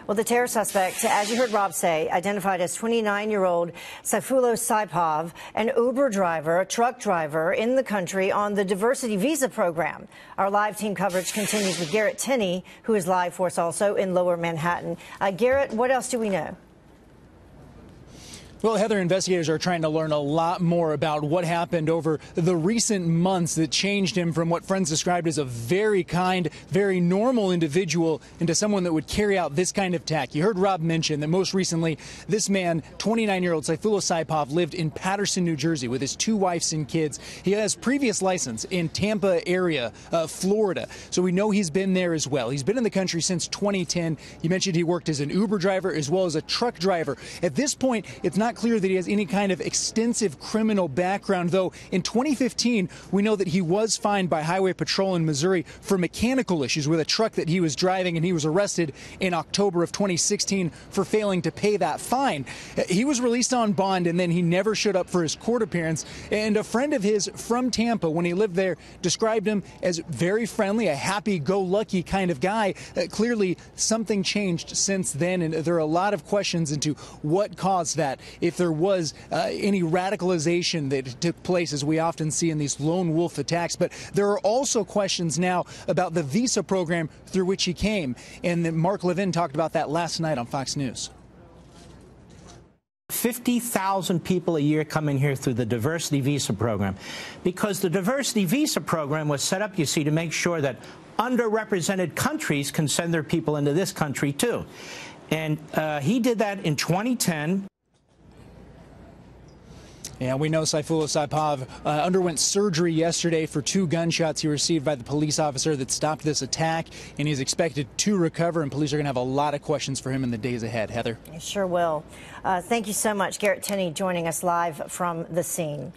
Well, the terror suspect, as you heard Rob say, identified as 29-year-old Sayfullo Saipov, an Uber driver, a truck driver in the country on the diversity visa program. Our live team coverage continues with Garrett Tenney, who is live for us also in Lower Manhattan. Garrett, what else do we know? Well, Heather, investigators are trying to learn a lot more about what happened over the recent months that changed him from what friends described as a very kind, very normal individual into someone that would carry out this kind of attack. You heard Rob mention that most recently, this man, 29-year-old Sayfullo Saipov, lived in Paterson, New Jersey with his 2 wives and kids. He has previous license in Tampa area, Florida. So we know he's been there as well. He's been in the country since 2010. You mentioned he worked as an Uber driver as well as a truck driver. At this point, it's not clear that he has any kind of extensive criminal background, though in 2015 we know that he was fined by Highway Patrol in Missouri for mechanical issues with a truck that he was driving, and he was arrested in October of 2016 for failing to pay that fine. He was released on bond, and then he never showed up for his court appearance. And a friend of his from Tampa, when he lived there, described him as very friendly, a happy-go-lucky kind of guy. Clearly something changed since then, and there are a lot of questions into what caused that. If there was any radicalization that took place, as we often see in these lone wolf attacks. But there are also questions now about the visa program through which he came. And Mark LEVIN talked about that last night on Fox News. 50,000 people a year come in here through the diversity visa program, because the diversity visa program was set up, you see, to make sure that underrepresented countries can send their people into this country, too. And he did that in 2010. Yeah, we know Sayfullo Saipov underwent surgery yesterday for 2 gunshots he received by the police officer that stopped this attack, and he's expected to recover, and police are going to have a lot of questions for him in the days ahead. Heather? You sure will. Thank you so much. Garrett Tenney joining us live from the scene.